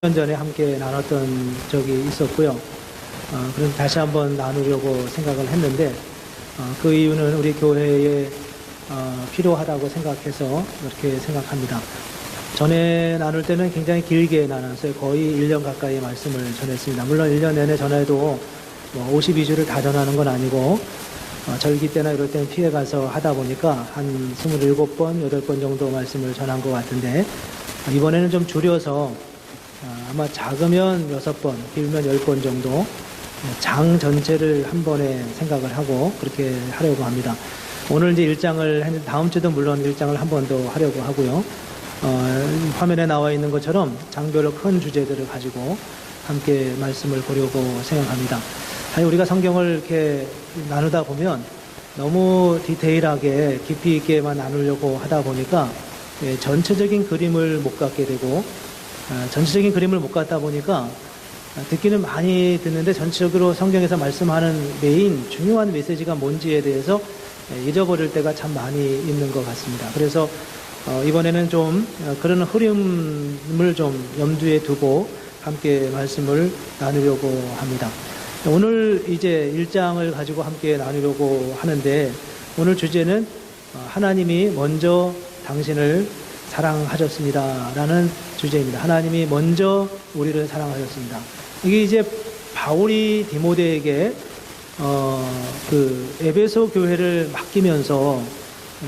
년 전에 함께 나눴던 적이 있었고요. 그럼 다시 한번 나누려고 생각을 했는데, 그 이유는 우리 교회에 필요하다고 생각해서 그렇게 생각합니다. 전에 나눌 때는 굉장히 길게 나눴어요. 거의 1년 가까이 말씀을 전했습니다. 물론 1년 내내 전해도 52주를 다 전하는 건 아니고, 절기 때나 이럴 때는 피해가서 하다 보니까 한 27번, 8번 정도 말씀을 전한 것 같은데, 이번에는 좀 줄여서 아마 작으면 6번, 길면 10번 정도 장 전체를 한 번에 생각을 하고 그렇게 하려고 합니다. 오늘 이제 1장을 했는데 다음 주도 물론 1장을 한 번 더 하려고 하고요. 화면에 나와 있는 것처럼 장별로 큰 주제들을 가지고 함께 말씀을 보려고 생각합니다. 사실 우리가 성경을 이렇게 나누다 보면 너무 디테일하게 깊이 있게만 나누려고 하다 보니까 전체적인 그림을 못 갖게 되고, 전체적인 그림을 못 갖다 보니까 듣기는 많이 듣는데 전체적으로 성경에서 말씀하는 메인 중요한 메시지가 뭔지에 대해서 잊어버릴 때가 참 많이 있는 것 같습니다. 그래서 이번에는 좀 그런 흐름을 좀 염두에 두고 함께 말씀을 나누려고 합니다. 오늘 이제 1장을 가지고 함께 나누려고 하는데, 오늘 주제는 하나님이 먼저 당신을 사랑하셨습니다 라는 주제입니다. 하나님이 먼저 우리를 사랑하셨습니다. 이게 이제 바울이 디모데에게 그 에베소 교회를 맡기면서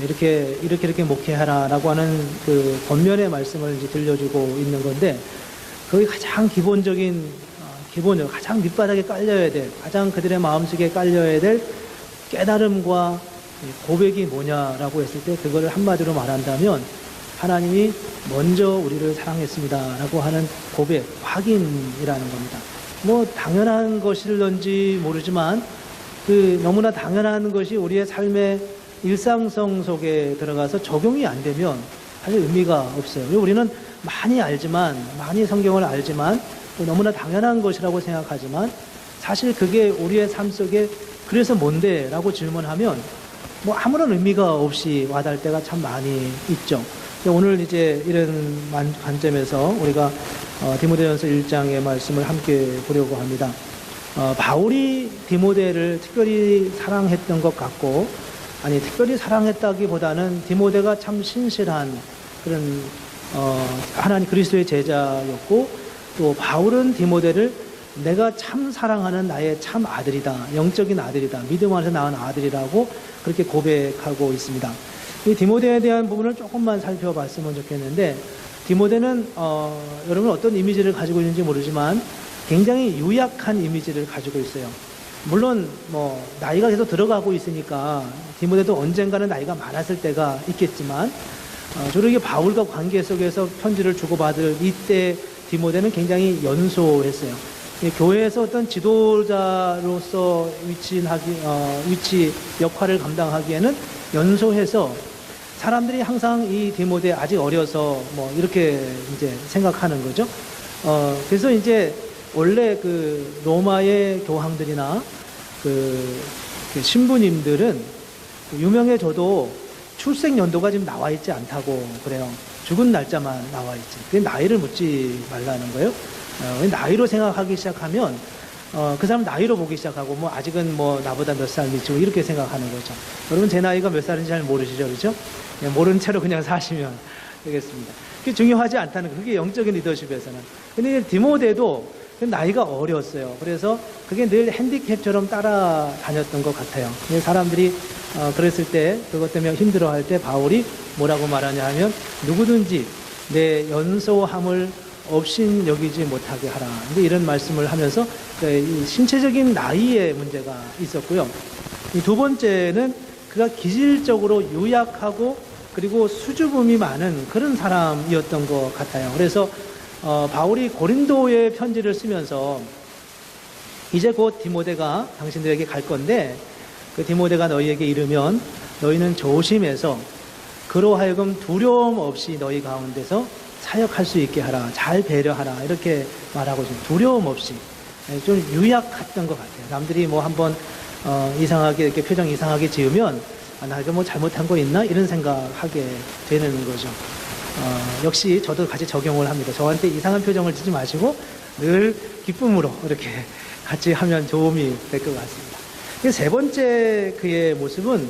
이렇게 목회하라라고 하는 그 권면의 말씀을 이제 들려주고 있는 건데, 거기 가장 기본적인 가장 밑바닥에 깔려야 될, 가장 그들의 마음속에 깔려야 될 깨달음과 고백이 뭐냐라고 했을 때, 그거를 한마디로 말한다면 하나님이 먼저 우리를 사랑했습니다라고 하는 고백, 확인이라는 겁니다. 뭐 당연한 것일런지 모르지만 너무나 당연한 것이 우리의 삶의 일상성 속에 들어가서 적용이 안 되면 사실 의미가 없어요. 우리는 많이 알지만, 많이 성경을 알지만, 또 너무나 당연한 것이라고 생각하지만 사실 그게 우리의 삶 속에 그래서 뭔데? 라고 질문하면 뭐 아무런 의미가 없이 와닿을 때가 참 많이 있죠. 오늘 이제 이런 관점에서 우리가 디모데전서 1장의 말씀을 함께 보려고 합니다. 바울이 디모데를 특별히 사랑했던 것 같고, 아니 특별히 사랑했다기보다는 디모데가 참 신실한 그런 하나님 그리스도의 제자였고, 또 바울은 디모데를 내가 참 사랑하는 나의 참 아들이다, 영적인 아들이다, 믿음 안에서 낳은 아들이라고 그렇게 고백하고 있습니다. 이 디모데에 대한 부분을 조금만 살펴봤으면 좋겠는데, 디모데는 여러분 어떤 이미지를 가지고 있는지 모르지만 굉장히 유약한 이미지를 가지고 있어요. 물론 뭐 나이가 계속 들어가고 있으니까 디모데도 언젠가는 나이가 많았을 때가 있겠지만, 저렇게 바울과 관계 속에서 편지를 주고받을 이때 디모데는 굉장히 연소했어요. 교회에서 어떤 지도자로서 위치 역할을 감당하기에는 연소해서 사람들이 항상 이 디모데 아직 어려서 뭐 이렇게 이제 생각하는 거죠. 그래서 이제 원래 그 로마의 교황들이나 그 신부님들은 유명해져도 출생 연도가 지금 나와 있지 않다고 그래요. 죽은 날짜만 나와 있지. 그 나이를 묻지 말라는 거예요. 나이로 생각하기 시작하면 그 사람 나이로 보기 시작하고, 뭐 아직은 뭐 나보다 몇 살 미치고 이렇게 생각하는 거죠. 여러분 제 나이가 몇 살인지 잘 모르시죠, 그렇죠? 모른 채로 그냥 사시면 되겠습니다. 그게 중요하지 않다는 거, 그게 영적인 리더십에서는. 근데 디모데도 나이가 어렸어요. 그래서 그게 늘 핸디캡처럼 따라다녔던 것 같아요. 사람들이 그랬을 때, 그것 때문에 힘들어할 때 바울이 뭐라고 말하냐 하면, 누구든지 내 연소함을 없인 여기지 못하게 하라. 이런 말씀을 하면서 이 신체적인 나이의 문제가 있었고요. 이 두 번째는 그가 기질적으로 유약하고 그리고 수줍음이 많은 그런 사람이었던 것 같아요. 그래서 바울이 고린도에 편지를 쓰면서 이제 곧 디모데가 당신들에게 갈 건데, 그 디모데가 너희에게 이르면 너희는 조심해서 그로 하여금 두려움 없이 너희 가운데서 사역할 수 있게 하라, 잘 배려하라, 이렇게 말하고 좀 두려움 없이. 좀 유약했던 것 같아요. 남들이 뭐 한번 이상하게 이렇게 표정 이상하게 지으면 나 이거 뭐 잘못한 거 있나 이런 생각하게 되는 거죠. 역시 저도 같이 적용을 합니다. 저한테 이상한 표정을 짓지 마시고 늘 기쁨으로 이렇게 같이 하면 도움이 될 것 같습니다. 세 번째 그의 모습은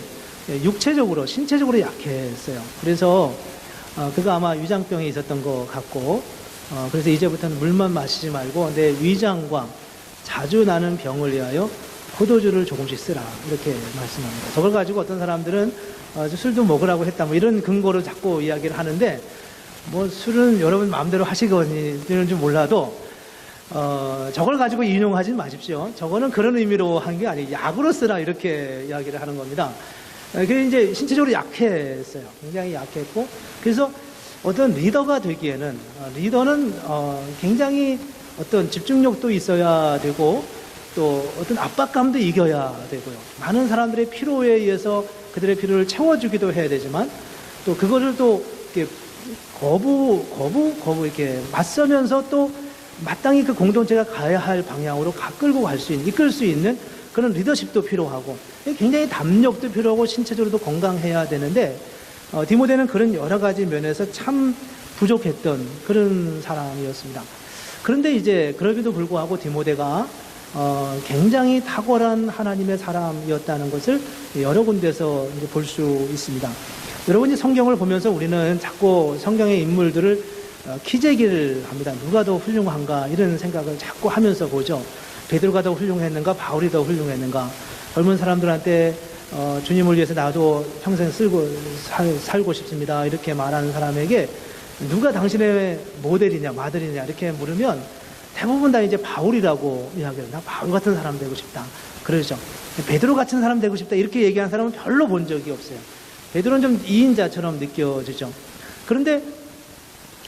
육체적으로, 신체적으로 약했어요. 그래서 그가 아마 위장병이 있었던 것 같고, 그래서 이제부터는 물만 마시지 말고 내 위장과 자주 나는 병을 위하여 포도주를 조금씩 쓰라, 이렇게 말씀합니다. 저걸 가지고 어떤 사람들은 술도 먹으라고 했다, 뭐 이런 근거로 자꾸 이야기를 하는데, 뭐 술은 여러분 마음대로 하시거니는 좀 몰라도 저걸 가지고 인용하지 마십시오. 저거는 그런 의미로 한 게 아니고 약으로 쓰라, 이렇게 이야기를 하는 겁니다. 그게 이제 신체적으로 약했어요. 굉장히 약했고, 그래서 어떤 리더가 되기에는, 리더는 굉장히 어떤 집중력도 있어야 되고, 또 어떤 압박감도 이겨야 되고요. 많은 사람들의 필요에 의해서 그들의 필요를 채워주기도 해야 되지만, 또 그거를 또 이렇게 이렇게 맞서면서 또 마땅히 그 공동체가 가야 할 방향으로 끌고 갈 수 있는, 이끌 수 있는 그런 리더십도 필요하고, 굉장히 담력도 필요하고, 신체적으로도 건강해야 되는데, 디모데는 그런 여러 가지 면에서 참 부족했던 그런 사람이었습니다. 그런데 이제 그럼에도 불구하고 디모데가 굉장히 탁월한 하나님의 사람이었다는 것을 여러 군데서 이제 볼 수 있습니다. 여러분이 성경을 보면서 우리는 자꾸 성경의 인물들을 키재기를 합니다. 누가 더 훌륭한가, 이런 생각을 자꾸 하면서 보죠. 베드로가 더 훌륭했는가, 바울이 더 훌륭했는가. 젊은 사람들한테 주님을 위해서 나도 평생 살고 싶습니다, 이렇게 말하는 사람에게 누가 당신의 모델이냐, 마들이냐, 이렇게 물으면 대부분 다 이제 바울이라고 이야기해요. 나 바울 같은 사람 되고 싶다, 그러죠. 베드로 같은 사람 되고 싶다, 이렇게 얘기하는 사람은 별로 본 적이 없어요. 베드로는 좀 이인자처럼 느껴지죠. 그런데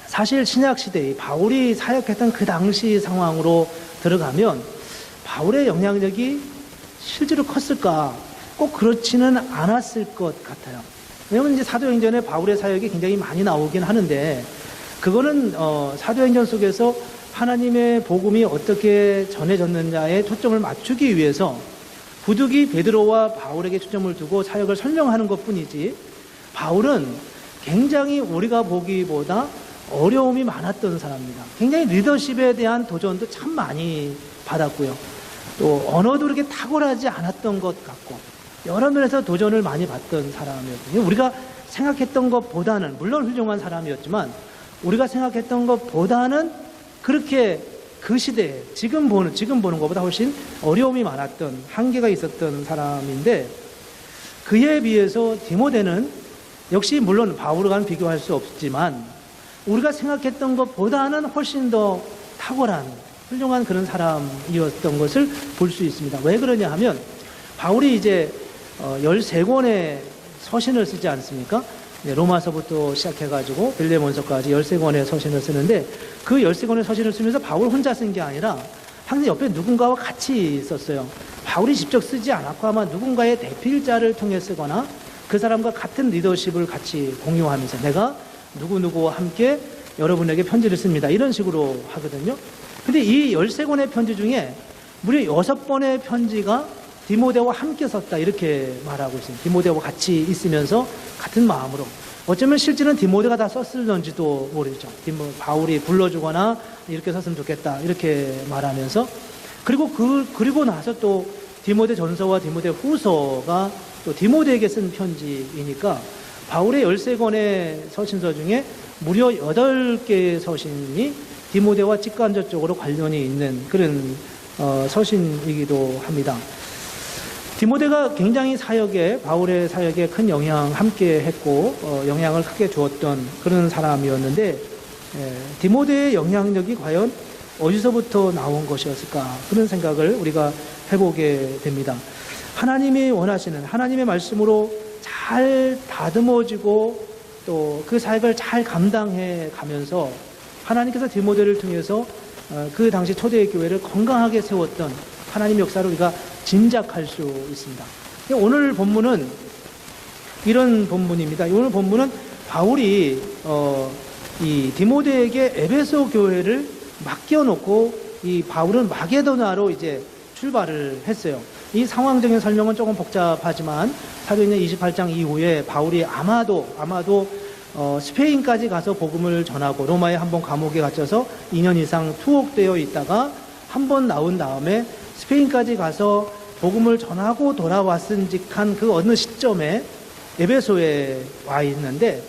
사실 신약시대에 바울이 사역했던 그 당시 상황으로 들어가면 바울의 영향력이 실제로 컸을까? 꼭 그렇지는 않았을 것 같아요. 왜냐하면 이제 사도행전에 바울의 사역이 굉장히 많이 나오긴 하는데, 그거는 사도행전 속에서 하나님의 복음이 어떻게 전해졌느냐에 초점을 맞추기 위해서 부득이 베드로와 바울에게 초점을 두고 사역을 설명하는 것뿐이지, 바울은 굉장히 우리가 보기보다 어려움이 많았던 사람입니다. 굉장히 리더십에 대한 도전도 참 많이 받았고요. 또 언어도 그렇게 탁월하지 않았던 것 같고, 여러 면에서 도전을 많이 받던 사람이었거든요. 우리가 생각했던 것보다는, 물론 훌륭한 사람이었지만 우리가 생각했던 것보다는 그렇게 그 시대에 지금 보는 것보다 훨씬 어려움이 많았던, 한계가 있었던 사람인데, 그에 비해서 디모데는 역시 물론 바울과는 비교할 수 없지만 우리가 생각했던 것보다는 훨씬 더 탁월한, 훌륭한 그런 사람이었던 것을 볼 수 있습니다. 왜 그러냐 하면, 바울이 이제 13권의 서신을 쓰지 않습니까? 로마서부터 시작해가지고 빌레몬서까지 13권의 서신을 쓰는데, 그 13권의 서신을 쓰면서 바울 혼자 쓴 게 아니라 항상 옆에 누군가와 같이 썼어요. 바울이 직접 쓰지 않았고 아마 누군가의 대필자를 통해 쓰거나 그 사람과 같은 리더십을 같이 공유하면서, 내가 누구누구와 함께 여러분에게 편지를 씁니다, 이런 식으로 하거든요. 근데 이 13권의 편지 중에 무려 6번의 편지가 디모데와 함께 썼다, 이렇게 말하고 있습니다. 디모데와 같이 있으면서 같은 마음으로. 어쩌면 실제는 디모데가 다 썼을런지도 모르죠. 바울이 불러주거나 이렇게 썼으면 좋겠다, 이렇게 말하면서. 그리고 나서 또 디모데 전서와 디모데 후서가 또 디모데에게 쓴 편지이니까, 바울의 13권의 서신서 중에 무려 8개의 서신이 디모데와 직간접적으로 관련이 있는 그런 서신이기도 합니다. 디모데가 굉장히 바울의 사역에 큰 함께 했고, 영향을 크게 주었던 그런 사람이었는데, 디모데의 영향력이 과연 어디서부터 나온 것이었을까? 그런 생각을 우리가 해보게 됩니다. 하나님이 원하시는 하나님의 말씀으로 잘 다듬어지고 또 그 사역을 잘 감당해 가면서 하나님께서 디모데를 통해서 그 당시 초대의 교회를 건강하게 세웠던 하나님의 역사를 우리가 짐작할 수 있습니다. 오늘 본문은 이런 본문입니다. 오늘 본문은 바울이 이 디모데에게 에베소 교회를 맡겨놓고 이 바울은 마게도나로 이제 출발을 했어요. 이 상황적인 설명은 조금 복잡하지만 사도행전 28장 이후에 바울이 아마도 스페인까지 가서 복음을 전하고 로마에 한번 감옥에 갇혀서 2년 이상 투옥되어 있다가 한번 나온 다음에 스페인까지 가서 복음을 전하고 돌아왔은직한 그 어느 시점에 에베소에 와 있는데,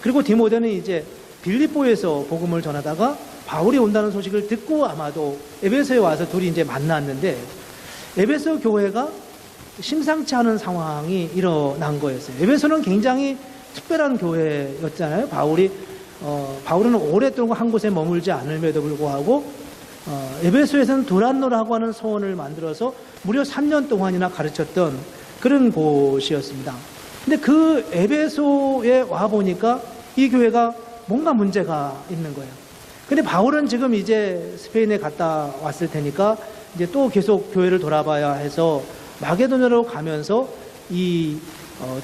그리고 디모데는 이제 빌립보에서 복음을 전하다가 바울이 온다는 소식을 듣고 아마도 에베소에 와서 둘이 이제 만났는데, 에베소 교회가 심상치 않은 상황이 일어난 거였어요. 에베소는 굉장히 특별한 교회였잖아요. 바울은 오랫동안 한 곳에 머물지 않음에도 불구하고 에베소에서는 두란노라고 하는 소원을 만들어서 무려 3년 동안이나 가르쳤던 그런 곳이었습니다. 근데 그 에베소에 와 보니까 이 교회가 뭔가 문제가 있는 거예요. 근데 바울은 지금 이제 스페인에 갔다 왔을 테니까 이제 또 계속 교회를 돌아봐야 해서 마게도냐로 가면서 이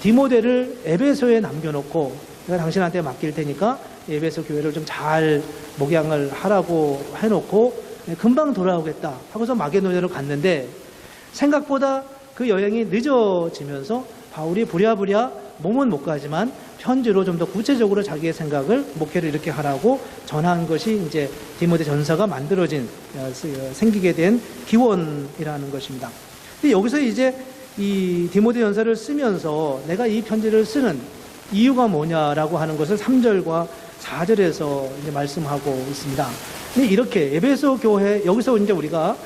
디모데를 에베소에 남겨놓고 내가 당신한테 맡길 테니까 에베소 교회를 좀 잘 목양을 하라고 해놓고 금방 돌아오겠다 하고서 마게도냐로 갔는데, 생각보다 그 여행이 늦어지면서 바울이 부랴부랴 몸은 못 가지만 편지로 좀 더 구체적으로 자기의 생각을, 목회를 이렇게 하라고 전한 것이 이제 디모데 전서가 생기게 된 기원이라는 것입니다. 근데 여기서 이제 이 디모데 전서를 쓰면서 내가 이 편지를 쓰는 이유가 뭐냐라고 하는 것을 3절과 4절에서 이제 말씀하고 있습니다. 근데 이렇게 에베소 교회, 여기서 이제 우리가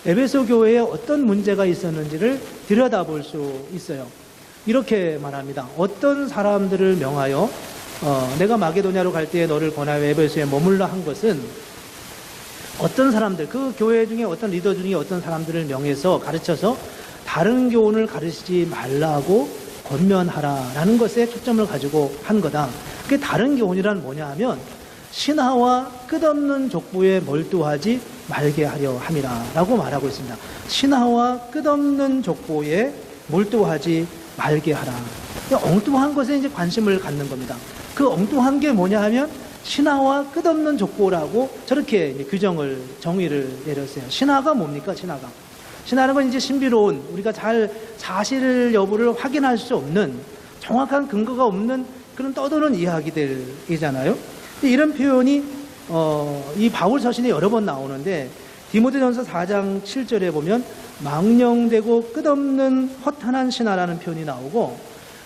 에베소 교회에 어떤 문제가 있었는지를 들여다볼 수 있어요. 이렇게 말합니다. 어떤 사람들을 명하여 내가 마게도냐로 갈 때에 너를 권하여 에베소에 머물러 한 것은, 어떤 사람들, 그 교회 중에 어떤 리더 중에 어떤 사람들을 명해서 가르쳐서 다른 교훈을 가르치지 말라고 권면하라라는 것에 초점을 가지고 한 거다. 그게 다른 교훈이란 뭐냐 하면 신하와 끝없는 족보에 몰두하지 말게 하려 함이라 라고 말하고 있습니다. 신하와 끝없는 족보에 몰두하지 말게 하라. 엉뚱한 것에 이제 관심을 갖는 겁니다. 그 엉뚱한 게 뭐냐 하면 신하와 끝없는 족보라고 저렇게 정의를 내렸어요. 신하가 뭡니까? 신하는 건 이제 신비로운, 우리가 잘 사실 여부를 확인할 수 없는, 정확한 근거가 없는 그런 떠도는 이야기들이잖아요. 이런 표현이 이 바울 서신에 여러 번 나오는데, 디모데전서 4장 7절에 보면 망령되고 끝없는 허탄한 신하라는 표현이 나오고,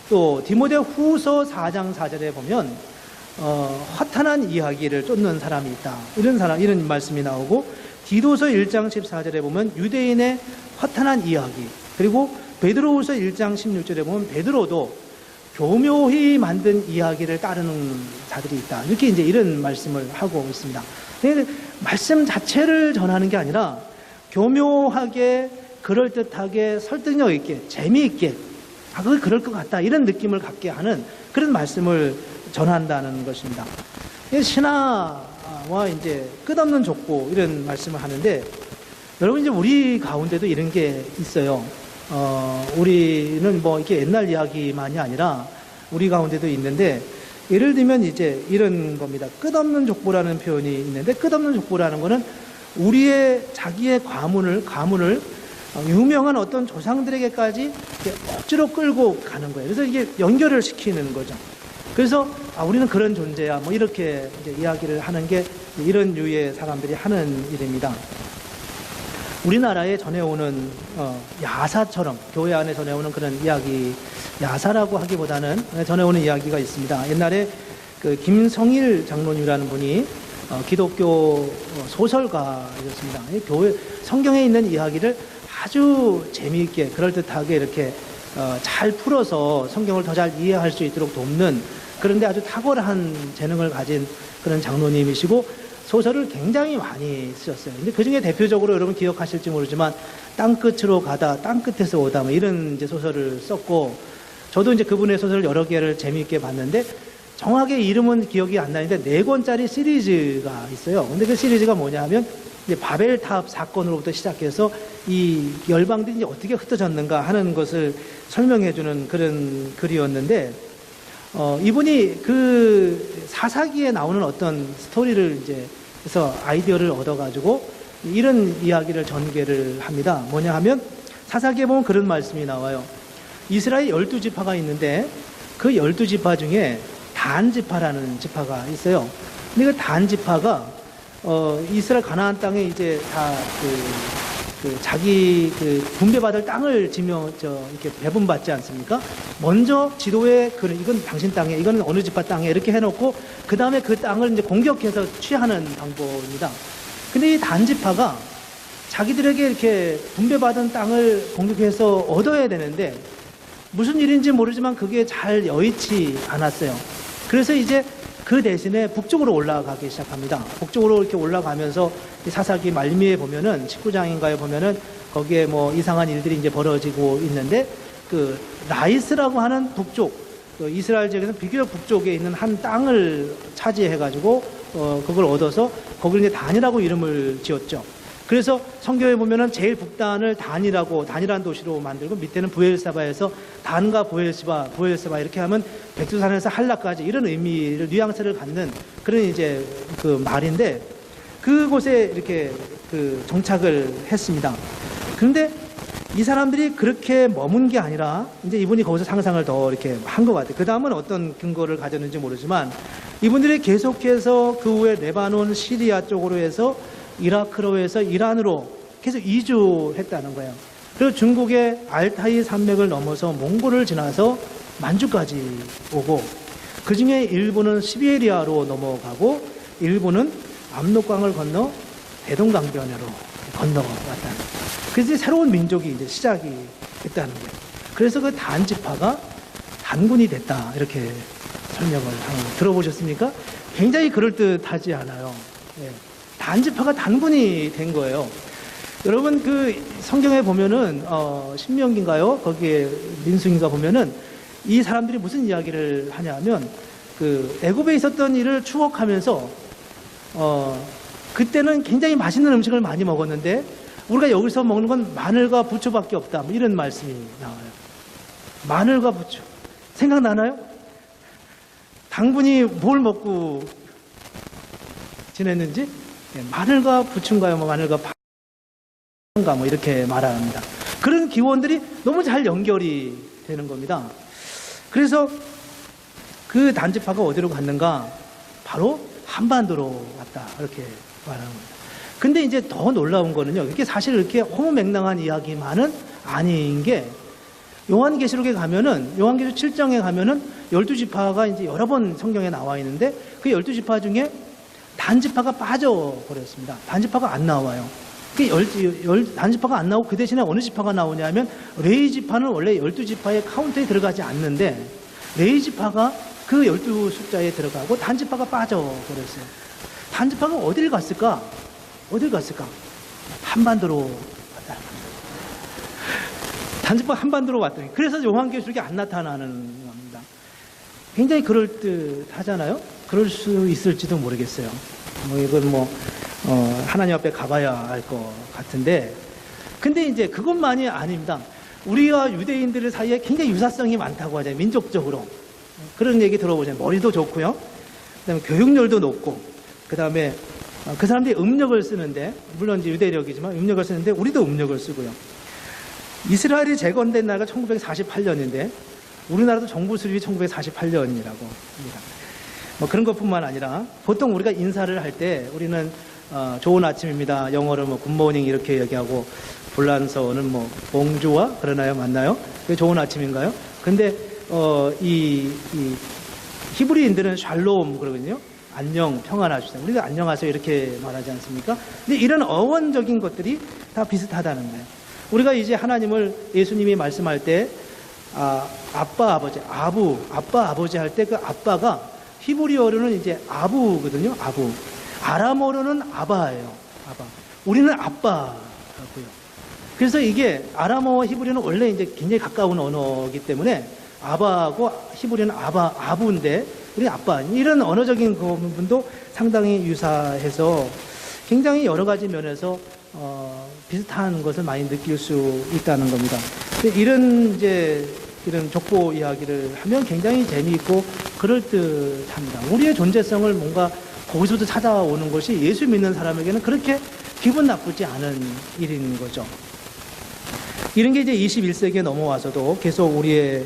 또 디모데 후서 4장 4절에 보면 허탄한 이야기를 쫓는 사람이 있다, 이런 말씀이 나오고, 디도서 1장 14절에 보면 유대인의 허탄한 이야기, 그리고 베드로후서 1장 16절에 보면 베드로도 교묘히 만든 이야기를 따르는 자들이 있다, 이렇게 이제 이런 말씀을 하고 있습니다. 말씀 자체를 전하는 게 아니라 교묘하게, 그럴듯하게, 설득력 있게, 재미있게, 그게 그럴 것 같다, 이런 느낌을 갖게 하는 그런 말씀을 전한다는 것입니다. 신하와 이제 끝없는 족보, 이런 말씀을 하는데, 여러분 이제 우리 가운데도 이런 게 있어요. 우리는 뭐 이렇게 옛날 이야기만이 아니라 우리 가운데도 있는데, 예를 들면 이제 이런 겁니다. 끝없는 족보라는 표현이 있는데, 끝없는 족보라는 거는 자기의 가문을 유명한 어떤 조상들에게까지 억지로 끌고 가는 거예요. 그래서 이게 연결을 시키는 거죠. 그래서 우리는 그런 존재야, 뭐 이렇게 이제 이야기를 하는 게 이런 유의 사람들이 하는 일입니다. 우리나라에 전해오는 야사처럼 교회 안에 전해오는 그런 이야기, 야사라고 하기보다는 전해오는 이야기가 있습니다. 옛날에 그 김성일 장로님이라는 분이 기독교 소설가였습니다. 교회 성경에 있는 이야기를 아주 재미있게, 그럴듯하게 이렇게 잘 풀어서 성경을 더 잘 이해할 수 있도록 돕는, 그런데 아주 탁월한 재능을 가진 그런 장로님이시고 소설을 굉장히 많이 쓰셨어요. 근데 그 중에 대표적으로 여러분 기억하실지 모르지만 땅끝으로 가다, 땅끝에서 오다, 뭐 이런 이제 소설을 썼고, 저도 이제 그분의 소설 여러 개를 재미있게 봤는데 정확히 이름은 기억이 안 나는데 4권짜리 시리즈가 있어요. 근데 그 시리즈가 뭐냐 하면 이제 바벨탑 사건으로부터 시작해서 이 열방들이 이제 어떻게 흩어졌는가 하는 것을 설명해주는 그런 글이었는데, 이분이 그 사사기에 나오는 어떤 스토리를 이제 그래서 아이디어를 얻어가지고 이런 이야기를 전개를 합니다. 뭐냐 하면 사사기에 보면 그런 말씀이 나와요. 이스라엘 12지파가 있는데 그 12지파 중에 단 지파라는 지파가 있어요. 근데 그 단 지파가 이스라엘 가나안 땅에 이제 다 자기 분배받을 땅을 이렇게 배분받지 않습니까? 먼저 지도에 이건 당신 땅에, 이건 어느 지파 땅에 이렇게 해놓고 그 다음에 그 땅을 이제 공격해서 취하는 방법입니다. 근데 이 단 지파가 자기들에게 이렇게 분배받은 땅을 공격해서 얻어야 되는데 무슨 일인지 모르지만 그게 잘 여의치 않았어요. 그래서 이제 그 대신에 북쪽으로 올라가기 시작합니다. 북쪽으로 이렇게 올라가면서 사사기 말미에 보면은 19장인가에 보면은 거기에 뭐 이상한 일들이 이제 벌어지고 있는데 그 라이스라고 하는 북쪽, 이스라엘 지역에서 비교적 북쪽에 있는 한 땅을 차지해가지고 그걸 얻어서 거기를 이제 단이라고 이름을 지었죠. 그래서 성경에 보면은 제일 북단을 단이라는 도시로 만들고 밑에는 부엘사바에서 단과 부엘사바 이렇게 하면 백두산에서 한라까지 이런 의미를 뉘앙스를 갖는 그런 이제 그 말인데 그곳에 이렇게 정착을 했습니다. 그런데 이 사람들이 그렇게 머문 게 아니라 이제 이분이 거기서 상상을 더 이렇게 한 것 같아요. 그 다음은 어떤 근거를 가졌는지 모르지만 이분들이 계속해서 그 후에 레바논, 시리아 쪽으로 해서 이라크로 해서 이란으로 계속 이주했다는 거예요. 그리고 중국의 알타이 산맥을 넘어서 몽골을 지나서 만주까지 오고 그 중에 일부는 시베리아로 넘어가고 일부는 압록강을 건너 대동강변으로 건너갔다는 거예요. 그래서 새로운 민족이 이제 시작이 됐다는 거예요. 그래서 그 단지파가 단군이 됐다 이렇게 설명을 들어보셨습니까? 굉장히 그럴듯하지 않아요. 네. 단지파가 단군이 된 거예요. 여러분 그 성경에 보면은 신명기인가요? 거기에 민수인가 보면은 이 사람들이 무슨 이야기를 하냐면 그 애굽에 있었던 일을 추억하면서 그때는 굉장히 맛있는 음식을 많이 먹었는데 우리가 여기서 먹는 건 마늘과 부추밖에 없다. 뭐 이런 말씀이 나와요. 마늘과 부추 생각나나요? 당분이 뭘 먹고 지냈는지? 마늘과 부추인가요? 뭐 마늘과 파인가 뭐 이렇게 말합니다. 그런 기원들이 너무 잘 연결이 되는 겁니다. 그래서 그 단지파가 어디로 갔는가? 바로 한반도로 왔다. 이렇게 말하는 겁니다. 근데 이제 더 놀라운 거는요. 이게 사실 이렇게 호명맹랑한 이야기만은 아닌 게 요한계시록에 가면은 요한계시록 7장에 가면은 12지파가 이제 여러 번 성경에 나와 있는데 그 12지파 중에 단지파가 빠져버렸습니다. 단지파가 안 나와요. 단지파가 안 나오고 그 대신에 어느 지파가 나오냐면 레위 지파는 원래 12지파의 카운트에 들어가지 않는데 레위 지파가 그 12숫자에 들어가고 단지파가 빠져버렸어요. 단지파가 어딜 갔을까? 한반도로 왔다. 단지파가 한반도로 왔더니 그래서 요한계시록이 안 나타나는 겁니다. 굉장히 그럴듯하잖아요. 그럴 수 있을지도 모르겠어요. 이건 하나님 앞에 가봐야 알 것 같은데, 근데 이제 그것만이 아닙니다. 우리와 유대인들 사이에 굉장히 유사성이 많다고 하잖아요. 민족적으로. 그런 얘기 들어보잖아요. 머리도 좋고요. 그 다음에 교육열도 높고, 그 다음에 그 사람들이 음력을 쓰는데, 물론 이제 유대력이지만 음력을 쓰는데 우리도 음력을 쓰고요. 이스라엘이 재건된 나라가 1948년인데, 우리나라도 정부 수립이 1948년이라고 합니다. 그런 것뿐만 아니라 보통 우리가 인사를 할 때 우리는 좋은 아침입니다. 영어로 굿모닝 이렇게 얘기하고 불란서는 봉주와 그러나요? 맞나요? 그게 좋은 아침인가요? 근데 이 히브리인들은 샬롬 그러거든요. 안녕, 평안하시다. 우리가 안녕하세요 이렇게 말하지 않습니까? 근데 이런 어원적인 것들이 다 비슷하다는 거예요. 우리가 이제 하나님을 예수님이 말씀할 때 아빠, 아버지, 아빠, 아버지 할 때 그 아빠가 히브리어로는 이제 아부거든요. 아부. 아람어로는 아바예요. 아바. 우리는 아빠라고요. 그래서 이게 아람어와 히브리어는 원래 이제 굉장히 가까운 언어이기 때문에 아바하고 히브리어는 아부인데 우리 아빠. 이런 언어적인 부분도 상당히 유사해서 굉장히 여러 가지 면에서 비슷한 것을 많이 느낄 수 있다는 겁니다. 이런 족보 이야기를 하면 굉장히 재미있고 그럴듯합니다. 우리의 존재성을 뭔가 거기서부터 찾아오는 것이 예수 믿는 사람에게는 그렇게 기분 나쁘지 않은 일인 거죠. 이런 게 이제 21세기에 넘어와서도 계속 우리의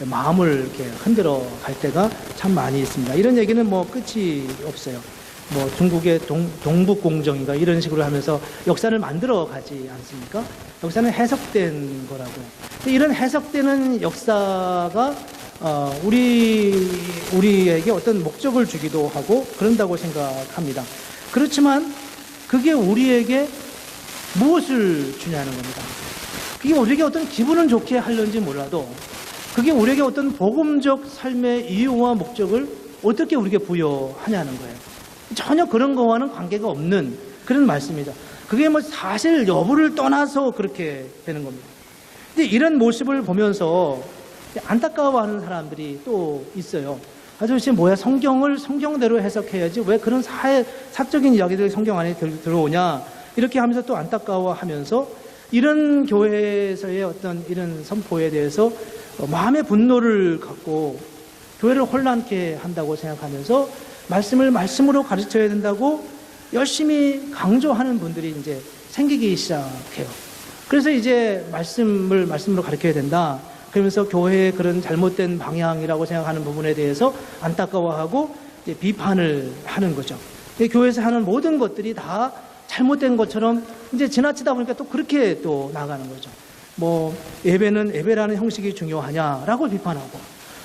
마음을 이렇게 흔들어 갈 때가 참 많이 있습니다. 이런 얘기는 뭐 끝이 없어요. 뭐 중국의 동북공정인가 이런 식으로 하면서 역사를 만들어 가지 않습니까? 역사는 해석된 거라고. 이런 해석되는 역사가 우리에게 어떤 목적을 주기도 하고 그런다고 생각합니다. 그렇지만 그게 우리에게 무엇을 주냐는 겁니다. 그게 우리에게 어떤 기분은 좋게 하려는지 몰라도 그게 우리에게 어떤 복음적 삶의 이유와 목적을 어떻게 우리에게 부여하냐는 거예요. 전혀 그런 거와는 관계가 없는 그런 말씀이죠. 그게 뭐 사실 여부를 떠나서 그렇게 되는 겁니다. 근데 이런 모습을 보면서 안타까워하는 사람들이 또 있어요. 도대체 뭐야, 성경을 성경대로 해석해야지 왜 그런 사적인 이야기들이 성경 안에 들어오냐, 이렇게 하면서 또 안타까워하면서 이런 교회에서의 어떤 이런 선포에 대해서 마음의 분노를 갖고 교회를 혼란케 한다고 생각하면서 말씀을 말씀으로 가르쳐야 된다고 열심히 강조하는 분들이 이제 생기기 시작해요. 그래서 이제 말씀으로 가르쳐야 된다. 그러면서 교회의 그런 잘못된 방향이라고 생각하는 부분에 대해서 안타까워하고 이제 비판을 하는 거죠. 교회에서 하는 모든 것들이 다 잘못된 것처럼 이제 지나치다 보니까 또 그렇게 또 나가는 거죠. 뭐 예배는 예배라는 형식이 중요하냐라고 비판하고,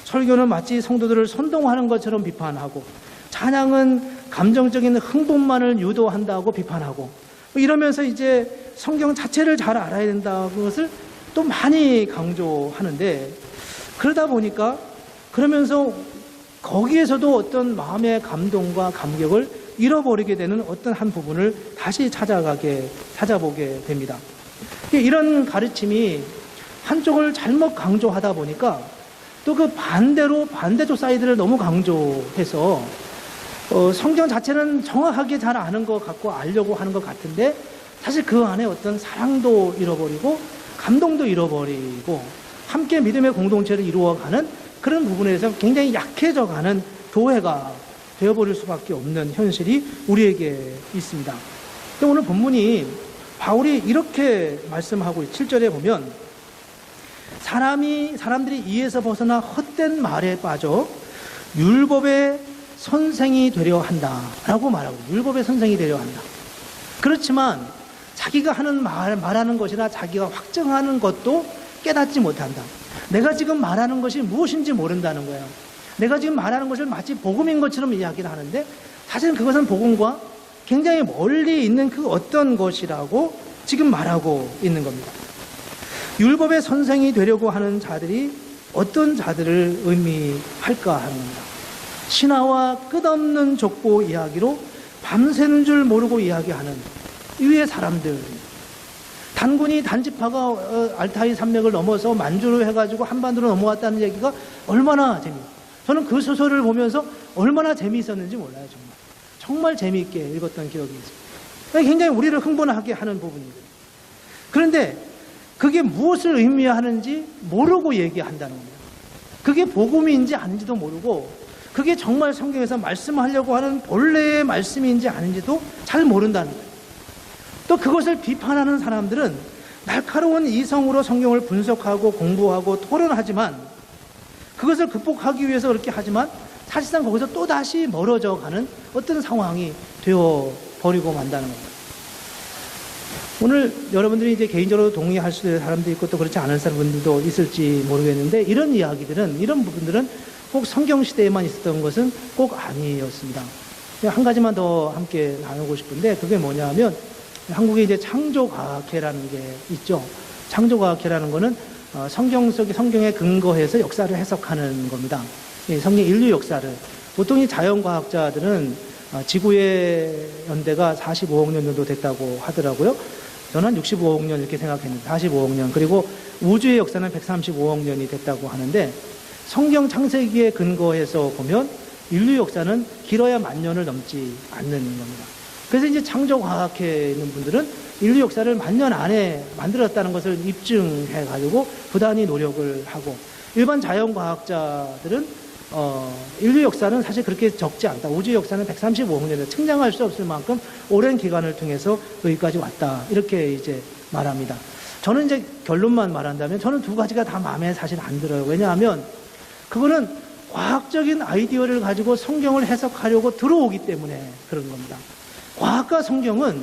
설교는 마치 성도들을 선동하는 것처럼 비판하고, 찬양은 감정적인 흥분만을 유도한다고 비판하고, 이러면서 이제 성경 자체를 잘 알아야 된다는 것을 또 많이 강조하는데, 그러다 보니까 그러면서 거기에서도 어떤 마음의 감동과 감격을 잃어버리게 되는 어떤 한 부분을 다시 찾아보게 됩니다. 이런 가르침이 한쪽을 잘못 강조하다 보니까 또 그 반대쪽 사이드를 너무 강조해서 성경 자체는 정확하게 잘 아는 것 같고 알려고 하는 것 같은데 사실 그 안에 어떤 사랑도 잃어버리고 감동도 잃어버리고 함께 믿음의 공동체를 이루어가는 그런 부분에서 굉장히 약해져가는 교회가 되어버릴 수밖에 없는 현실이 우리에게 있습니다. 오늘 본문이 바울이 이렇게 말씀하고 7절에 보면 사람들이 이에서 벗어나 헛된 말에 빠져 율법의 선생이 되려 한다라고 말하고, 율법의 선생이 되려 한다. 그렇지만 자기가 하는 말하는 것이나 자기가 확증하는 것도 깨닫지 못한다. 내가 지금 말하는 것이 무엇인지 모른다는 거예요. 내가 지금 말하는 것을 마치 복음인 것처럼 이야기를 하는데 사실은 그것은 복음과 굉장히 멀리 있는 그 어떤 것이라고 지금 말하고 있는 겁니다. 율법의 선생이 되려고 하는 자들이 어떤 자들을 의미할까 하는 겁니다. 신화와 끝없는 족보 이야기로 밤새는 줄 모르고 이야기하는 이외의 사람들, 단군이 단지파가 알타이 산맥을 넘어서 만주로 해가지고 한반도로 넘어왔다는 얘기가 얼마나 저는 그 소설을 보면서 얼마나 재미있었는지 몰라요. 정말 재미있게 읽었던 기억이 있어요. 굉장히 우리를 흥분하게 하는 부분이에요. 그런데 그게 무엇을 의미하는지 모르고 얘기한다는 겁니다. 그게 복음인지 아닌지도 모르고, 그게 정말 성경에서 말씀하려고 하는 본래의 말씀인지 아닌지도 잘 모른다는 거예요. 또 그것을 비판하는 사람들은 날카로운 이성으로 성경을 분석하고 공부하고 토론하지만, 그것을 극복하기 위해서 그렇게 하지만 사실상 거기서 또다시 멀어져 가는 어떤 상황이 되어버리고 만다는 겁니다. 오늘 여러분들이 이제 개인적으로 동의할 수 있는 사람도 있고 또 그렇지 않은 사람들도 있을지 모르겠는데, 이런 이야기들은, 이런 부분들은 꼭 성경 시대에만 있었던 것은 꼭 아니었습니다. 한 가지만 더 함께 나누고 싶은데, 그게 뭐냐 하면 한국에 이제 창조과학회라는 게 있죠. 창조과학회라는 거는 성경에 근거해서 역사를 해석하는 겁니다. 성경 인류 역사를. 보통 이 자연과학자들은 지구의 연대가 45억 년 정도 됐다고 하더라고요. 저는 한 65억 년 이렇게 생각했는데 45억 년. 그리고 우주의 역사는 135억 년이 됐다고 하는데, 성경 창세기에 근거해서 보면 인류 역사는 길어야 10,000년을 넘지 않는 겁니다. 그래서 이제 창조과학회에 있는 분들은 인류 역사를 10,000년 안에 만들었다는 것을 입증해가지고 부단히 노력을 하고, 일반 자연과학자들은 인류 역사는 사실 그렇게 적지 않다. 우주 역사는 135억 년에 측량할 수 없을 만큼 오랜 기간을 통해서 여기까지 왔다. 이렇게 이제 말합니다. 저는 이제 결론만 말한다면 저는 두 가지가 다 마음에 사실 안 들어요. 왜냐하면 그거는 과학적인 아이디어를 가지고 성경을 해석하려고 들어오기 때문에 그런 겁니다. 과학과 성경은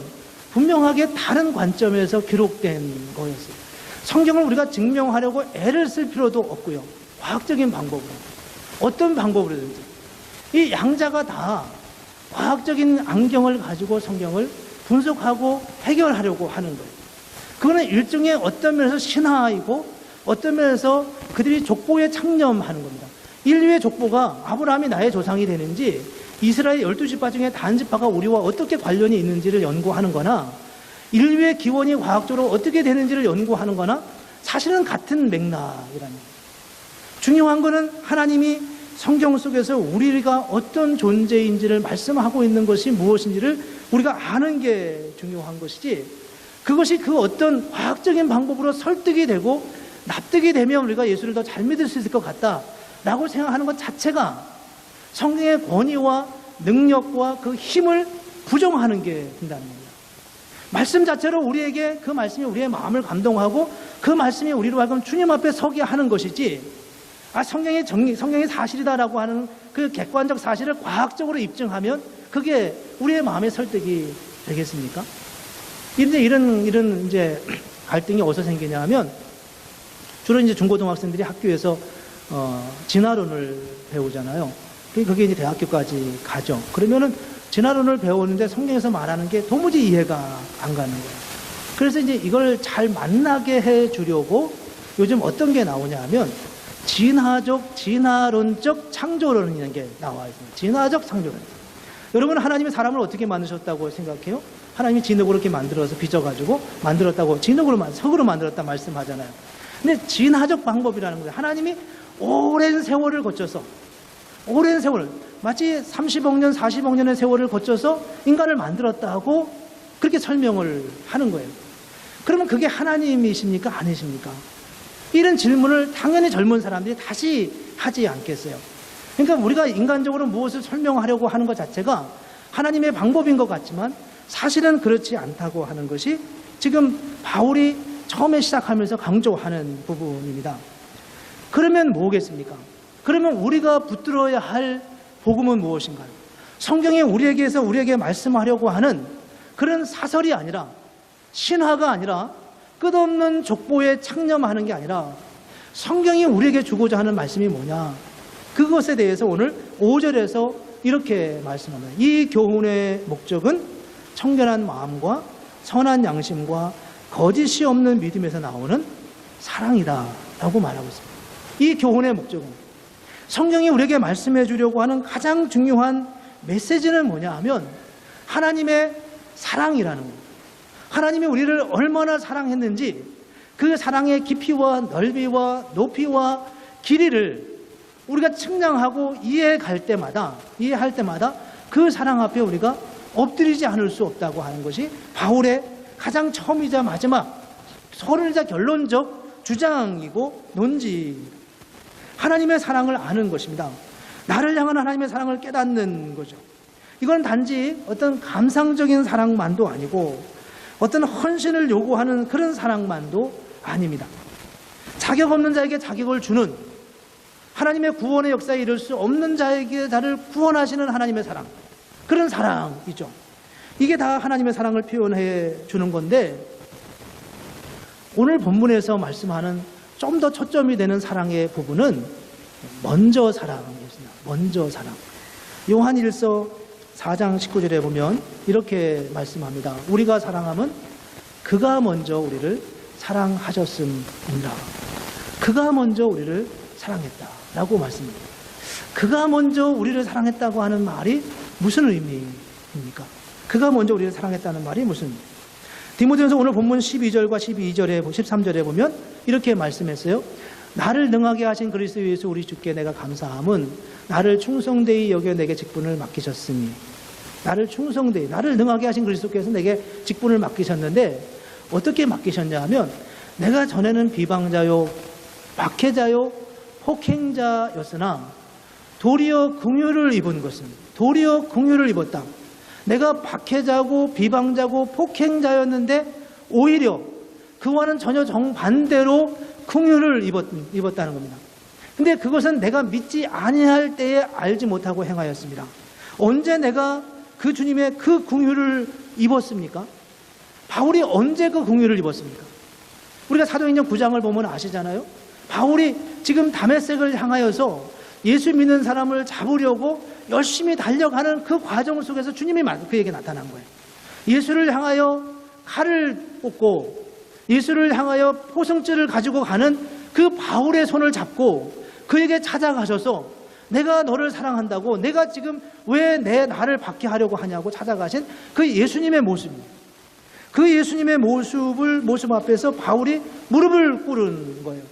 분명하게 다른 관점에서 기록된 거였어요. 성경을 우리가 증명하려고 애를 쓸 필요도 없고요. 과학적인 방법으로, 어떤 방법으로든지 이 양자가 다 과학적인 안경을 가지고 성경을 분석하고 해결하려고 하는 거예요. 그거는 일종의 어떤 면에서 신화이고 어떤 면에서 그들이 족보에 창념하는 겁니다. 인류의 족보가 아브라함이 나의 조상이 되는지 이스라엘 12지파 중에 단지파가 우리와 어떻게 관련이 있는지를 연구하는 거나 인류의 기원이 과학적으로 어떻게 되는지를 연구하는 거나 사실은 같은 맥락이라는 거예요. 중요한 거는 하나님이 성경 속에서 우리가 어떤 존재인지를 말씀하고 있는 것이 무엇인지를 우리가 아는 게 중요한 것이지, 그것이 그 어떤 과학적인 방법으로 설득이 되고 납득이 되면 우리가 예수를 더 잘 믿을 수 있을 것 같다라고 생각하는 것 자체가 성경의 권위와 능력과 그 힘을 부정하는 게 된다는 겁니다. 말씀 자체로 우리에게 그 말씀이 우리의 마음을 감동하고 그 말씀이 우리로 하여금 주님 앞에 서게 하는 것이지, 성경이 사실이다라고 하는 그 객관적 사실을 과학적으로 입증하면 그게 우리의 마음의 설득이 되겠습니까? 이런 이제 갈등이 어디서 생기냐 하면, 주로 이제 중고등학생들이 학교에서 진화론을 배우잖아요. 그게 이제 대학교까지 가죠. 그러면은 진화론을 배우는데 성경에서 말하는 게 도무지 이해가 안 가는 거예요. 그래서 이제 이걸 잘 만나게 해 주려고 요즘 어떤 게 나오냐 하면 진화론적 창조론이라는 게 나와 있습니다. 진화적 창조론. 여러분, 하나님이 사람을 어떻게 만드셨다고 생각해요? 하나님이 진흙으로 이렇게 만들어서 빚어가지고 만들었다고, 석으로 만들었다 말씀하잖아요. 근데 진화적 방법이라는 거예요. 하나님이 오랜 세월을 거쳐서, 마치 30억 년, 40억 년의 세월을 거쳐서 인간을 만들었다고 그렇게 설명을 하는 거예요. 그러면 그게 하나님이십니까? 아니십니까? 이런 질문을 당연히 젊은 사람들이 다시 하지 않겠어요. 그러니까 우리가 인간적으로 무엇을 설명하려고 하는 것 자체가 하나님의 방법인 것 같지만 사실은 그렇지 않다고 하는 것이 지금 바울이 처음에 시작하면서 강조하는 부분입니다. 그러면 뭐겠습니까? 그러면 우리가 붙들어야 할 복음은 무엇인가요? 성경이 우리에게 말씀하려고 하는 그런 사설이 아니라, 신화가 아니라, 끝없는 족보에 창념하는 게 아니라 성경이 우리에게 주고자 하는 말씀이 뭐냐, 그것에 대해서 오늘 5절에서 이렇게 말씀합니다. 이 교훈의 목적은 청결한 마음과 선한 양심과 거짓이 없는 믿음에서 나오는 사랑이다 라고 말하고 있습니다. 이 교훈의 목적은, 성경이 우리에게 말씀해 주려고 하는 가장 중요한 메시지는 뭐냐 하면 하나님의 사랑이라는 겁니다. 하나님이 우리를 얼마나 사랑했는지 그 사랑의 깊이와 넓이와 높이와 길이를 우리가 측량하고 이해할 때마다 그 사랑 앞에 우리가 엎드리지 않을 수 없다고 하는 것이 바울의 가장 처음이자 마지막, 서론이자 결론적 주장이고 논지. 하나님의 사랑을 아는 것입니다. 나를 향한 하나님의 사랑을 깨닫는 거죠. 이건 단지 어떤 감상적인 사랑만도 아니고 어떤 헌신을 요구하는 그런 사랑만도 아닙니다. 자격 없는 자에게 자격을 주는, 하나님의 구원의 역사에 이를 수 없는 자에게 나를 구원하시는 하나님의 사랑, 그런 사랑이죠. 이게 다 하나님의 사랑을 표현해 주는 건데, 오늘 본문에서 말씀하는 좀 더 초점이 되는 사랑의 부분은 먼저 사랑이었습니다. 먼저 사랑. 요한일서 4장 19절에 보면 이렇게 말씀합니다. 우리가 사랑함은 그가 먼저 우리를 사랑하셨음이라. 그가 먼저 우리를 사랑했다라고 말씀합니다. 그가 먼저 우리를 사랑했다고 하는 말이 무슨 의미입니까? 그가 먼저 우리를 사랑했다는 말이 무슨 의미입니까? 디모데전서 오늘 본문 12절과 13절에 보면 이렇게 말씀했어요. 나를 능하게 하신 그리스도 예수 우리 주께 내가 감사함은 나를 충성되이 여겨 내게 직분을 맡기셨으니. 나를 능하게 하신 그리스도께서 내게 직분을 맡기셨는데 어떻게 맡기셨냐 하면, 내가 전에는 비방자요 박해자요 폭행자였으나 도리어 긍휼을 입었다. 내가 박해자고 비방자고 폭행자였는데 오히려 그와는 전혀 정반대로 긍휼을 입었다는 겁니다. 근데 그것은 내가 믿지 아니할 때에 알지 못하고 행하였습니다. 언제 내가 그 주님의 그 긍휼을 입었습니까? 바울이 언제 그 긍휼을 입었습니까? 우리가 사도행전 9장을 보면 아시잖아요. 바울이 지금 다메섹을 향하여서 예수 믿는 사람을 잡으려고 열심히 달려가는 그 과정 속에서 주님이 그에게 나타난 거예요. 예수를 향하여 칼을 꽂고 예수를 향하여 포승줄을 가지고 가는 그 바울의 손을 잡고 그에게 찾아가셔서 내가 너를 사랑한다고, 내가 지금 왜 나를 받게 하려고 하냐고 찾아가신 그 예수님의 모습입니다. 그 예수님의 모습 앞에서 바울이 무릎을 꿇은 거예요.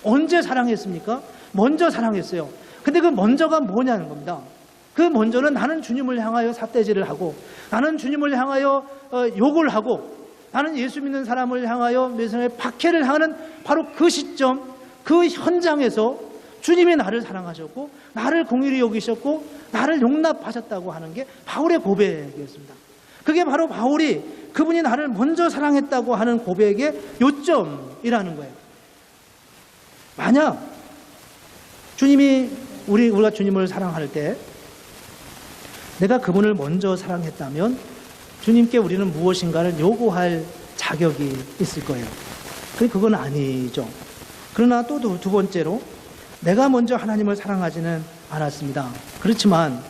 언제 사랑했습니까? 먼저 사랑했어요. 근데 그 먼저가 뭐냐는 겁니다. 그 먼저는 나는 주님을 향하여 삿대질을 하고, 나는 주님을 향하여 욕을 하고, 나는 예수 믿는 사람을 향하여 매선의 박해를 하는 바로 그 시점, 그 현장에서 주님이 나를 사랑하셨고 나를 긍휼히 여기셨고 나를 용납하셨다고 하는 게 바울의 고백이었습니다. 그게 바로 바울이 그분이 나를 먼저 사랑했다고 하는 고백의 요점이라는 거예요. 만약 우리가 주님을 사랑할 때 내가 그분을 먼저 사랑했다면 주님께 우리는 무엇인가를 요구할 자격이 있을 거예요. 그건 아니죠. 그러나 또 두 번째로 내가 먼저 하나님을 사랑하지는 않았습니다. 그렇지만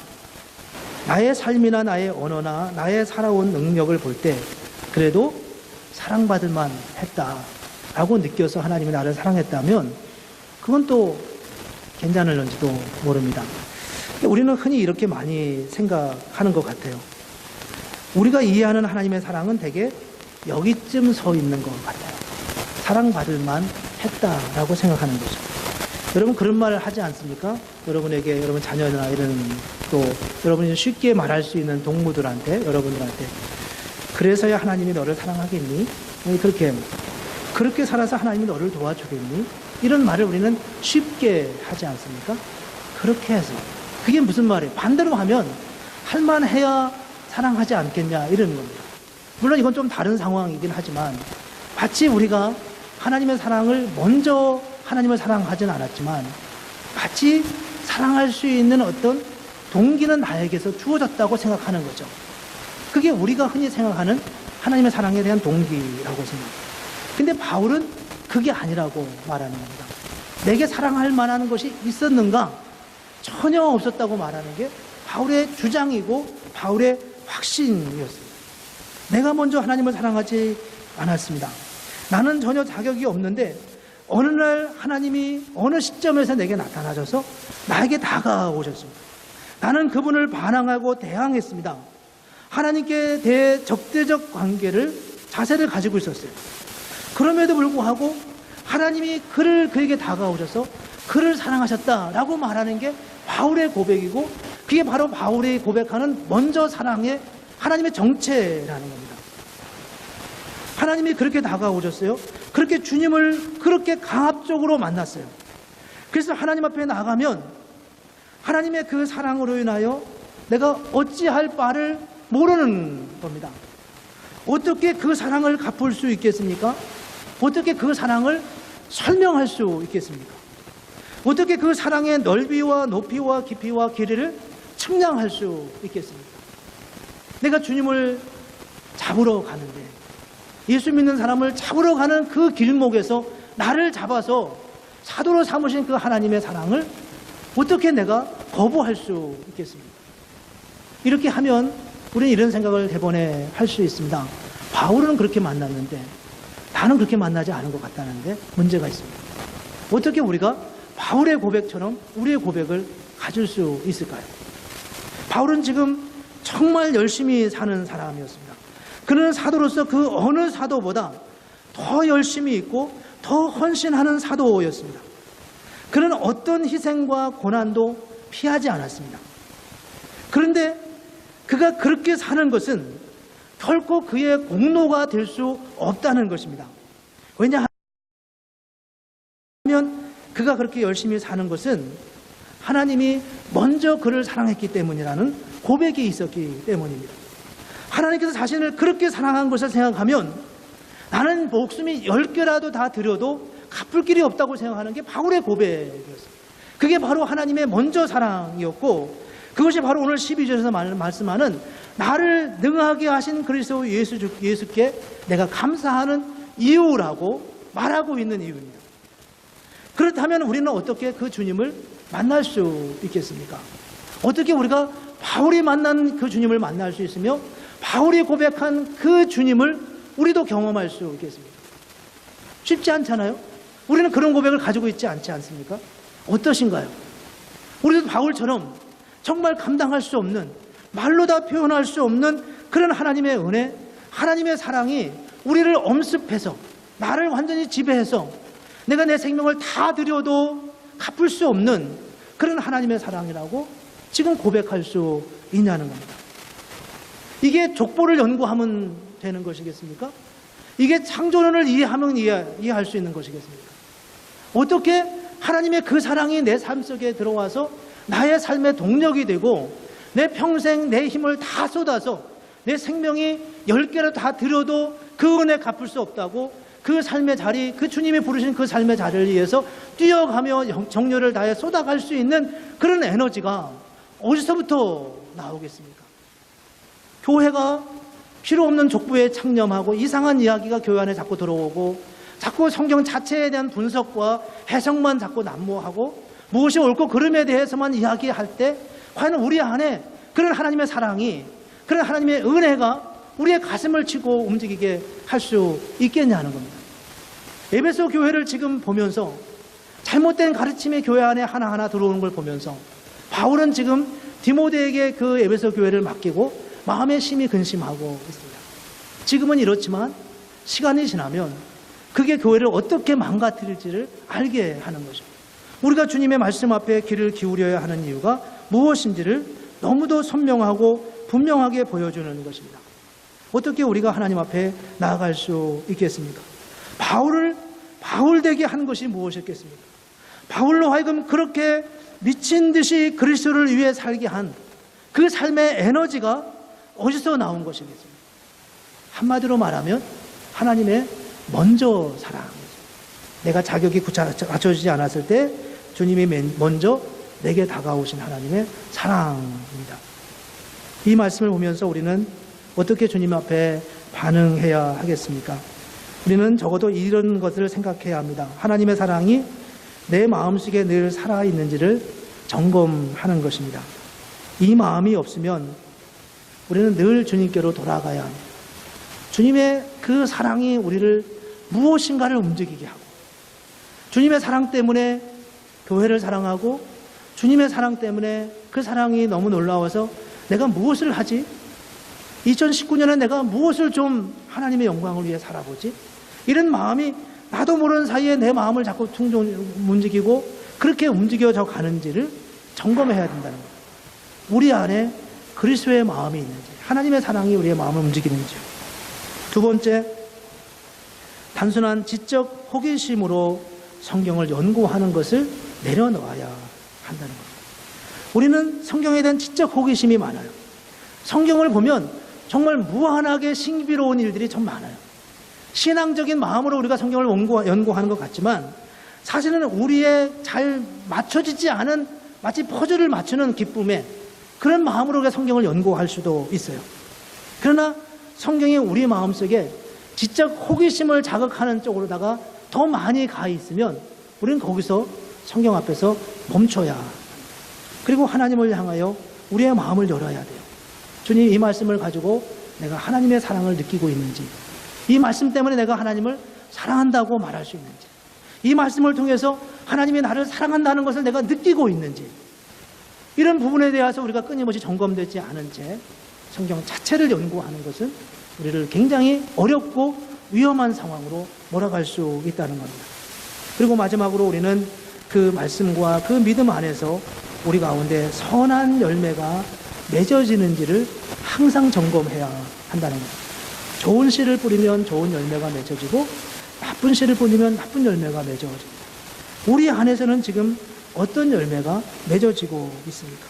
나의 삶이나 나의 언어나 나의 살아온 능력을 볼 때 그래도 사랑받을 만 했다라고 느껴서 하나님이 나를 사랑했다면 그건 또 괜찮을런지도 모릅니다. 우리는 흔히 이렇게 많이 생각하는 것 같아요. 우리가 이해하는 하나님의 사랑은 되게 여기쯤 서 있는 것 같아요. 사랑받을 만 했다라고 생각하는 거죠. 여러분 그런 말을 하지 않습니까? 여러분에게 여러분 자녀나 이런 또 여러분이 쉽게 말할 수 있는 동무들한테 여러분들한테 그래서야 하나님이 너를 사랑하겠니? 그렇게 살아서 하나님이 너를 도와주겠니? 이런 말을 우리는 쉽게 하지 않습니까? 그렇게 해서 그게 무슨 말이에요? 반대로 하면 할만해야 사랑하지 않겠냐 이런 겁니다. 물론 이건 좀 다른 상황이긴 하지만 마치 우리가 하나님의 사랑을 먼저 하나님을 사랑하지는 않았지만 같이 사랑할 수 있는 어떤 동기는 나에게서 주어졌다고 생각하는 거죠. 그게 우리가 흔히 생각하는 하나님의 사랑에 대한 동기라고 생각합니다. 근데 바울은 그게 아니라고 말하는 겁니다. 내게 사랑할 만한 것이 있었는가? 전혀 없었다고 말하는 게 바울의 주장이고 바울의 확신이었습니다. 내가 먼저 하나님을 사랑하지 않았습니다. 나는 전혀 자격이 없는데 어느 날 하나님이 어느 시점에서 내게 나타나셔서 나에게 다가오셨습니다. 나는 그분을 반항하고 대항했습니다. 하나님께 대해 적대적 자세를 가지고 있었어요. 그럼에도 불구하고 하나님이 그에게 다가오셔서 그를 사랑하셨다라고 말하는 게 바울의 고백이고 그게 바로 바울이 고백하는 먼저 사랑의 하나님의 정체라는 겁니다. 하나님이 그렇게 다가오셨어요. 그렇게 주님을 그렇게 강압적으로 만났어요. 그래서 하나님 앞에 나가면 하나님의 그 사랑으로 인하여 내가 어찌할 바를 모르는 겁니다. 어떻게 그 사랑을 갚을 수 있겠습니까? 어떻게 그 사랑을 설명할 수 있겠습니까? 어떻게 그 사랑의 넓이와 높이와 깊이와 길이를 측량할 수 있겠습니까? 내가 주님을 잡으러 가는데 예수 믿는 사람을 잡으러 가는 그 길목에서 나를 잡아서 사도로 삼으신 그 하나님의 사랑을 어떻게 내가 거부할 수 있겠습니까? 이렇게 하면 우리는 이런 생각을 대번에 할 수 있습니다. 바울은 그렇게 만났는데 나는 그렇게 만나지 않은 것 같다는데 문제가 있습니다. 어떻게 우리가 바울의 고백처럼 우리의 고백을 가질 수 있을까요? 바울은 지금 정말 열심히 사는 사람이었습니다. 그는 사도로서 그 어느 사도보다 더 열심히 있고 더 헌신하는 사도였습니다. 그는 어떤 희생과 고난도 피하지 않았습니다. 그런데 그가 그렇게 사는 것은 결코 그의 공로가 될 수 없다는 것입니다. 왜냐하면 그가 그렇게 열심히 사는 것은 하나님이 먼저 그를 사랑했기 때문이라는 고백이 있었기 때문입니다. 하나님께서 자신을 그렇게 사랑한 것을 생각하면 나는 목숨이 10개라도 다 드려도 갚을 길이 없다고 생각하는 게 바울의 고백이었습니다. 그게 바로 하나님의 먼저 사랑이었고, 그것이 바로 오늘 12절에서 말씀하는 나를 능하게 하신 그리스도 예수께 내가 감사하는 이유라고 말하고 있는 이유입니다. 그렇다면 우리는 어떻게 그 주님을 만날 수 있겠습니까? 어떻게 우리가 바울이 만난 그 주님을 만날 수 있으며 바울이 고백한 그 주님을 우리도 경험할 수 있겠습니까? 쉽지 않잖아요. 우리는 그런 고백을 가지고 있지 않지 않습니까? 어떠신가요? 우리도 바울처럼 정말 감당할 수 없는, 말로 다 표현할 수 없는 그런 하나님의 은혜, 하나님의 사랑이 우리를 엄습해서, 나를 완전히 지배해서 내가 내 생명을 다 드려도 갚을 수 없는 그런 하나님의 사랑이라고 지금 고백할 수 있냐는 겁니다. 이게 족보를 연구하면 되는 것이겠습니까? 이게 창조론을 이해하면 이해할 수 있는 것이겠습니까? 어떻게 하나님의 그 사랑이 내 삶 속에 들어와서 나의 삶의 동력이 되고 내 평생 내 힘을 다 쏟아서 내 생명이 10개를 다 드려도 그 은혜 갚을 수 없다고 그 삶의 자리, 그 주님이 부르신 그 삶의 자리를 위해서 뛰어가며 정열을 다해 쏟아갈 수 있는 그런 에너지가 어디서부터 나오겠습니까? 교회가 필요 없는 족보에 창념하고 이상한 이야기가 교회 안에 자꾸 들어오고 자꾸 성경 자체에 대한 분석과 해석만 자꾸 난무하고 무엇이 옳고 그름에 대해서만 이야기할 때 과연 우리 안에 그런 하나님의 사랑이, 그런 하나님의 은혜가 우리의 가슴을 치고 움직이게 할 수 있겠냐는 겁니다. 에베소 교회를 지금 보면서 잘못된 가르침의 교회 안에 하나하나 들어오는 걸 보면서 바울은 지금 디모데에게 그 에베소 교회를 맡기고 마음에 심히 근심하고 있습니다. 지금은 이렇지만 시간이 지나면 그게 교회를 어떻게 망가뜨릴지를 알게 하는 것입니다. 우리가 주님의 말씀 앞에 귀를 기울여야 하는 이유가 무엇인지를 너무도 선명하고 분명하게 보여주는 것입니다. 어떻게 우리가 하나님 앞에 나아갈 수 있겠습니까? 바울을 바울되게 한 것이 무엇이었겠습니까? 바울로 하여금 그렇게 미친 듯이 그리스도를 위해 살게 한 그 삶의 에너지가 어디서 나온 것이겠습니까? 한마디로 말하면 하나님의 먼저 사랑이죠. 내가 자격이 갖춰지지 않았을 때 주님이 먼저 내게 다가오신 하나님의 사랑입니다. 이 말씀을 보면서 우리는 어떻게 주님 앞에 반응해야 하겠습니까? 우리는 적어도 이런 것을 생각해야 합니다. 하나님의 사랑이 내 마음속에 늘 살아있는지를 점검하는 것입니다. 이 마음이 없으면 우리는 늘 주님께로 돌아가야 합니다. 주님의 그 사랑이 우리를 무엇인가를 움직이게 하고, 주님의 사랑 때문에 교회를 사랑하고, 주님의 사랑 때문에 그 사랑이 너무 놀라워서 내가 무엇을 하지? 2019년에 내가 무엇을 좀 하나님의 영광을 위해 살아보지? 이런 마음이 나도 모르는 사이에 내 마음을 자꾸 움직이고 그렇게 움직여져 가는지를 점검해야 된다는 거예요. 우리 안에 그리스도의 마음이 있는지, 하나님의 사랑이 우리의 마음을 움직이는지요. 두 번째, 단순한 지적 호기심으로 성경을 연구하는 것을 내려놓아야 한다는 겁니다. 우리는 성경에 대한 지적 호기심이 많아요. 성경을 보면 정말 무한하게 신비로운 일들이 참 많아요. 신앙적인 마음으로 우리가 성경을 연구하는 것 같지만 사실은 우리의 잘 맞춰지지 않은 마치 퍼즐을 맞추는 기쁨에 그런 마음으로 우리가 성경을 연구할 수도 있어요. 그러나 성경이 우리 마음속에 지적 호기심을 자극하는 쪽으로다가 더 많이 가 있으면 우리는 거기서 성경 앞에서 멈춰야 합니다. 그리고 하나님을 향하여 우리의 마음을 열어야 돼요. 주님, 이 말씀을 가지고 내가 하나님의 사랑을 느끼고 있는지, 이 말씀 때문에 내가 하나님을 사랑한다고 말할 수 있는지, 이 말씀을 통해서 하나님이 나를 사랑한다는 것을 내가 느끼고 있는지, 이런 부분에 대해서 우리가 끊임없이 점검되지 않은 채 성경 자체를 연구하는 것은 우리를 굉장히 어렵고 위험한 상황으로 몰아갈 수 있다는 겁니다. 그리고 마지막으로 우리는 그 말씀과 그 믿음 안에서 우리 가운데 선한 열매가 맺어지는지를 항상 점검해야 한다는 겁니다. 좋은 씨를 뿌리면 좋은 열매가 맺어지고 나쁜 씨를 뿌리면 나쁜 열매가 맺어집니다. 우리 안에서는 지금 어떤 열매가 맺어지고 있습니까?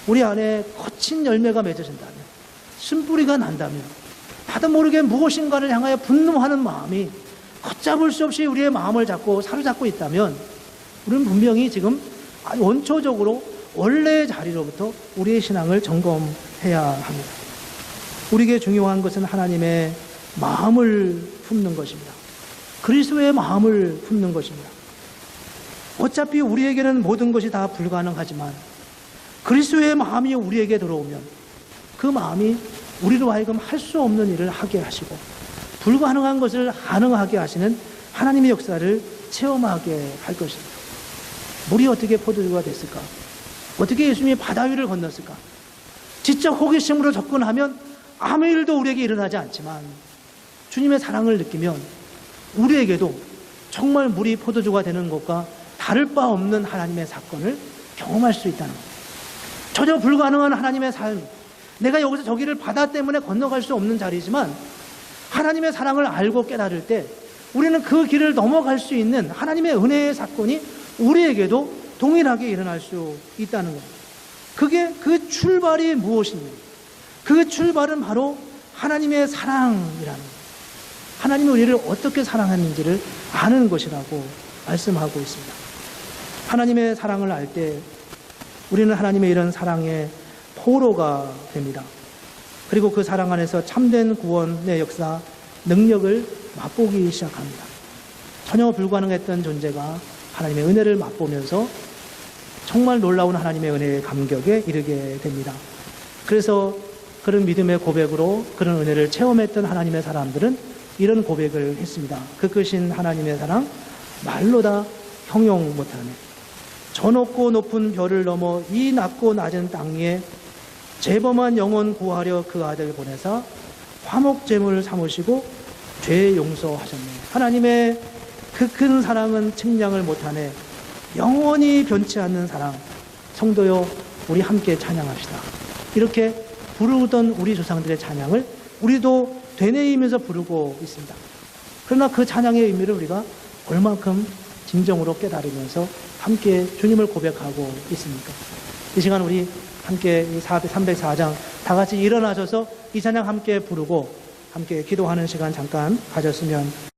우리 안에 거친 열매가 맺어진다면, 쓴뿌리가 난다면, 나도 모르게 무엇인가를 향하여 분노하는 마음이 걷잡을 수 없이 우리의 마음을 잡고 사로잡고 있다면 우리는 분명히 지금 원초적으로 원래의 자리로부터 우리의 신앙을 점검해야 합니다. 우리에게 중요한 것은 하나님의 마음을 품는 것입니다. 그리스도의 마음을 품는 것입니다. 어차피 우리에게는 모든 것이 다 불가능하지만 그리스도의 마음이 우리에게 들어오면 그 마음이 우리로 하여금 할 수 없는 일을 하게 하시고 불가능한 것을 가능하게 하시는 하나님의 역사를 체험하게 할 것입니다. 물이 어떻게 포도주가 됐을까? 어떻게 예수님이 바다 위를 건넜을까? 지적 호기심으로 접근하면 아무 일도 우리에게 일어나지 않지만 주님의 사랑을 느끼면 우리에게도 정말 물이 포도주가 되는 것과 다를 바 없는 하나님의 사건을 경험할 수 있다는 것. 전혀 불가능한 하나님의 삶, 내가 여기서 저기를 바다 때문에 건너갈 수 없는 자리지만 하나님의 사랑을 알고 깨달을 때 우리는 그 길을 넘어갈 수 있는 하나님의 은혜의 사건이 우리에게도 동일하게 일어날 수 있다는 것. 그게 그 출발이 무엇이냐? 그 출발은 바로 하나님의 사랑이라는 것. 하나님이 우리를 어떻게 사랑하는지를 아는 것이라고 말씀하고 있습니다. 하나님의 사랑을 알 때 우리는 하나님의 이런 사랑의 포로가 됩니다. 그리고 그 사랑 안에서 참된 구원의 역사, 능력을 맛보기 시작합니다. 전혀 불가능했던 존재가 하나님의 은혜를 맛보면서 정말 놀라운 하나님의 은혜의 감격에 이르게 됩니다. 그래서 그런 믿음의 고백으로 그런 은혜를 체험했던 하나님의 사람들은 이런 고백을 했습니다. 그 크신 하나님의 사랑 말로 다 형용 못하네. 저 높고 높은 별을 넘어 이 낮고 낮은 땅 위에 죄범한 영혼 구하려 그 아들 보내사 화목제물 삼으시고 죄 용서하셨네. 하나님의 그 큰 사랑은 측량을 못하네. 영원히 변치 않는 사랑. 성도여, 우리 함께 찬양합시다. 이렇게 부르던 우리 조상들의 찬양을 우리도 되뇌이면서 부르고 있습니다. 그러나 그 찬양의 의미를 우리가 얼만큼 진정으로 깨달으면서 함께 주님을 고백하고 있습니까? 이 시간 우리 함께 304장 다 같이 일어나셔서 이 찬양 함께 부르고 함께 기도하는 시간 잠깐 가졌으면